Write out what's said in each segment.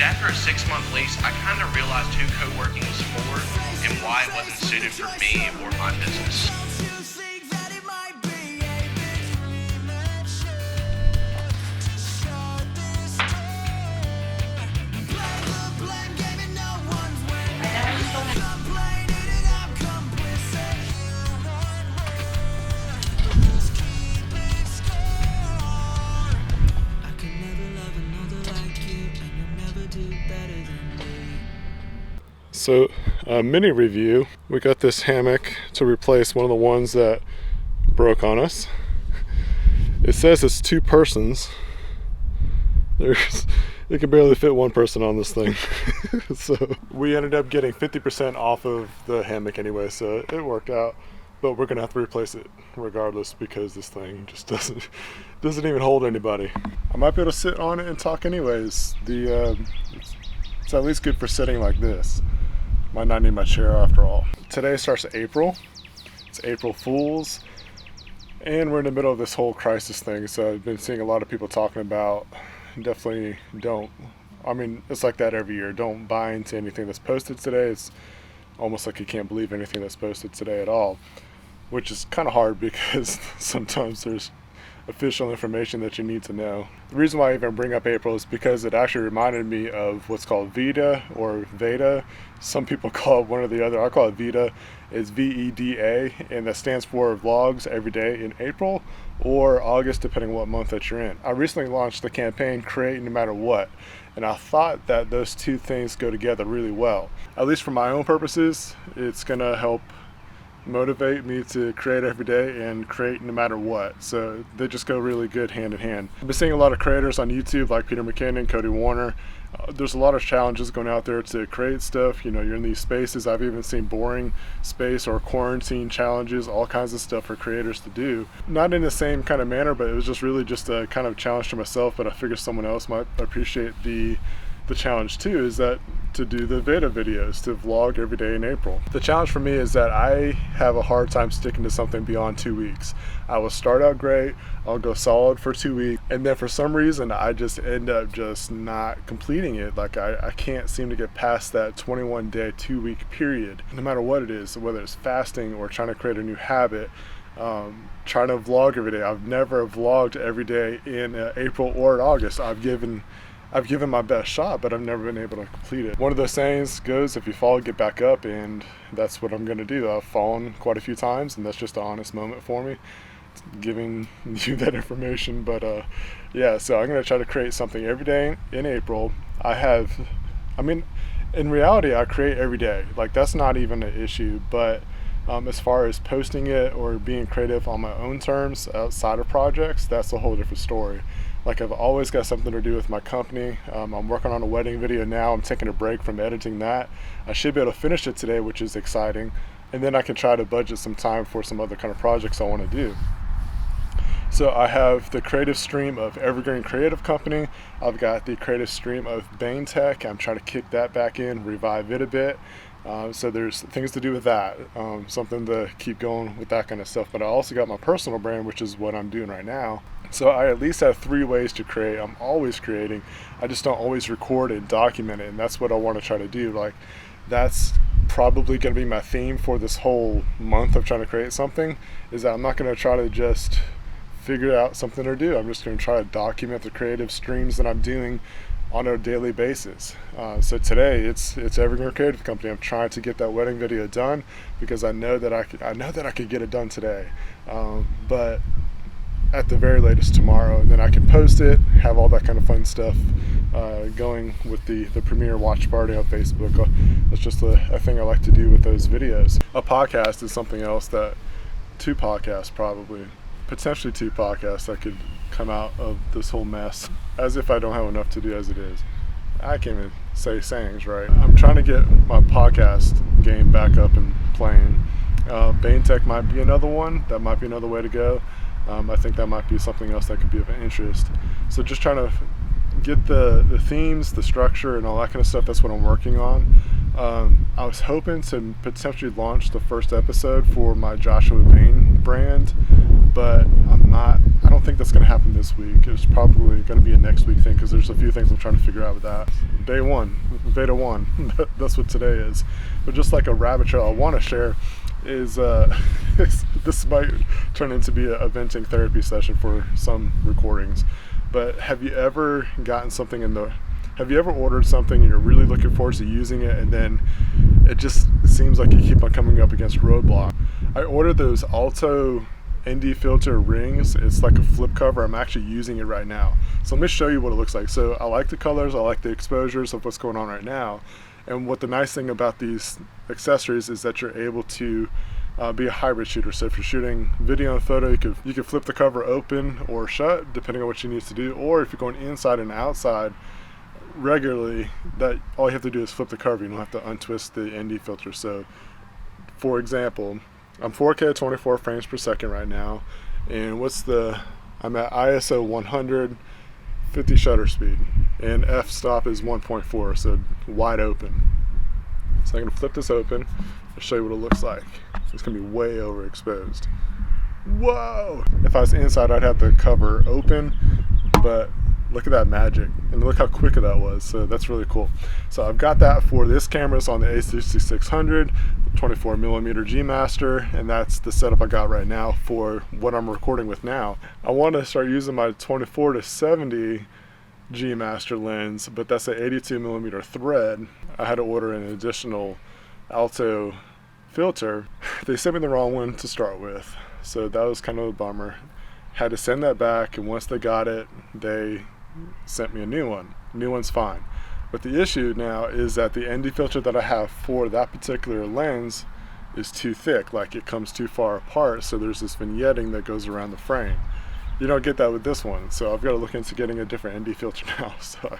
after a 6-month lease, I kind of realized who co-working was for and why it wasn't suited for me or my business. So, mini review. We got this hammock to replace one of the ones that broke on us. It says it's 2 persons. It can barely fit 1 person on this thing. So we ended up getting 50% off of the hammock anyway, so it worked out. But we're gonna have to replace it regardless because this thing just doesn't even hold anybody. I might be able to sit on it and talk anyways. It's at least good for sitting like this. Might not need my chair after all. Today starts April. It's April Fools. And we're in the middle of this whole crisis thing. So I've been seeing a lot of people talking about definitely don't. I mean, it's like that every year. Don't buy into anything that's posted today. It's almost like you can't believe anything that's posted today at all. Which is kind of hard because sometimes there's official information that you need to know. The reason why I even bring up April is because it actually reminded me of what's called VEDA or VEDA. Some people call it one or the other. I call it VEDA. It's VEDA, and that stands for Vlogs Every Day in April or August, depending on what month that you're in. I recently launched the campaign Create No Matter What, and I thought that those two things go together really well. At least for my own purposes, it's gonna help motivate me to create every day and create no matter what. So they just go really good hand in hand. I've been seeing a lot of creators on YouTube like Peter McKinnon, Cody Warner. There's a lot of challenges going out there to create stuff. You know, you're in these spaces. I've even seen boring space or quarantine challenges, all kinds of stuff for creators to do. Not in the same kind of manner, but it was just really just a kind of challenge to myself, but I figured someone else might appreciate the challenge too, is that to do the VEDA videos, to vlog every day in April. The challenge for me is that I have a hard time sticking to something beyond 2 weeks. I will start out great, I'll go solid for 2 weeks, and then for some reason I just end up just not completing it. Like I can't seem to get past that 21-day, 2-week period, no matter what it is, whether it's fasting or trying to create a new habit. Trying to vlog every day. I've never vlogged every day in April or in August. I've given my best shot, but I've never been able to complete it. One of those sayings goes, if you fall, get back up, and that's what I'm gonna do. I've fallen quite a few times, and that's just an honest moment for me, giving you that information. But yeah, so I'm gonna try to create something every day in April. In reality, I create every day. Like, that's not even an issue, but as far as posting it or being creative on my own terms outside of projects, that's a whole different story. Like, I've always got something to do with my company. I'm working on a wedding video now. I'm taking a break from editing that. I should be able to finish it today, which is exciting. And then I can try to budget some time for some other kind of projects I want to do. So I have the creative stream of Evergreen Creative Company. I've got the creative stream of Bane Tech. I'm trying to kick that back in, revive it a bit. So there's things to do with that, something to keep going with that kind of stuff. But I also got my personal brand, which is what I'm doing right now. So I at least have 3 ways to create. I'm always creating. I just don't always record and document it, and that's what I want to try to do. Like, that's probably going to be my theme for this whole month of trying to create something, is that I'm not going to try to just figure out something to do. I'm just going to try to document the creative streams that I'm doing on a daily basis. So today it's Evergreen Creative Company. I'm trying to get that wedding video done because I know that I could get it done today. But at the very latest tomorrow, and then I can post it, have all that kind of fun stuff going with the premiere watch party on Facebook. That's just a thing I like to do with those videos. A podcast is something else that 2 podcasts probably, potentially 2 podcasts that could come out of this whole mess, as if I don't have enough to do as it is. I can't even say sayings right. I'm trying to get my podcast game back up and playing. Bane Tech might be another one. That might be another way to go. I think that might be something else that could be of interest. So just trying to get the themes, the structure, and all that kind of stuff. That's what I'm working on. I was hoping to potentially launch the first episode for my Joshua Bane brand, but I don't think that's going to happen this week. It's probably going to be a next week thing because there's a few things I'm trying to figure out with that. Day one, VEDA 1, that's what today is. But just like a rabbit trail I want to share is, this might turn into be a venting therapy session for some recordings, but have you ever gotten something have you ever ordered something and you're really looking forward to using it, and then it just seems like you keep on coming up against roadblock? I ordered those Alto ND filter rings. It's like a flip cover. I'm actually using it right now. So let me show you what it looks like. So I like the colors, I like the exposures of what's going on right now. And what the nice thing about these accessories is that you're able to be a hybrid shooter. So if you're shooting video and photo, you can flip the cover open or shut depending on what you need to do. Or if you're going inside and outside regularly, that all you have to do is flip the cover. You don't have to untwist the ND filter. So for example, I'm 4K 24 frames per second right now, and I'm at ISO 100, 50 shutter speed, and f-stop is 1.4, so wide open. So I'm gonna flip this open. I'll show you what it looks like. It's gonna be way overexposed. Whoa! If I was inside, I'd have the cover open, but look at that magic, and look how quick that was. So that's really cool. So I've got that for this camera. It's on the A6600, 24mm G Master, and that's the setup I got right now for what I'm recording with now. I want to start using my 24-70 G Master lens, but that's an 82mm thread. I had to order an additional Alto filter. They sent me the wrong one to start with, so that was kind of a bummer. Had to send that back, and once they got it, they sent me a new one. New one's fine. But the issue now is that the ND filter that I have for that particular lens is too thick, like it comes too far apart, so there's this vignetting that goes around the frame. You don't get that with this one, so I've got to look into getting a different ND filter now. So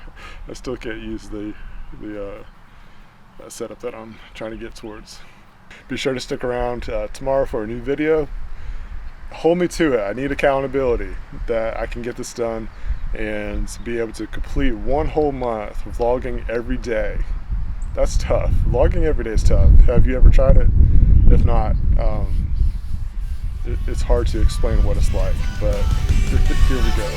I still can't use the setup that I'm trying to get towards. Be sure to stick around tomorrow for a new video. Hold me to it. I need accountability that I can get this done and be able to complete one whole month of vlogging every day. That's tough. Vlogging every day is tough. Have you ever tried it? If not, it's hard to explain what it's like, but here we go.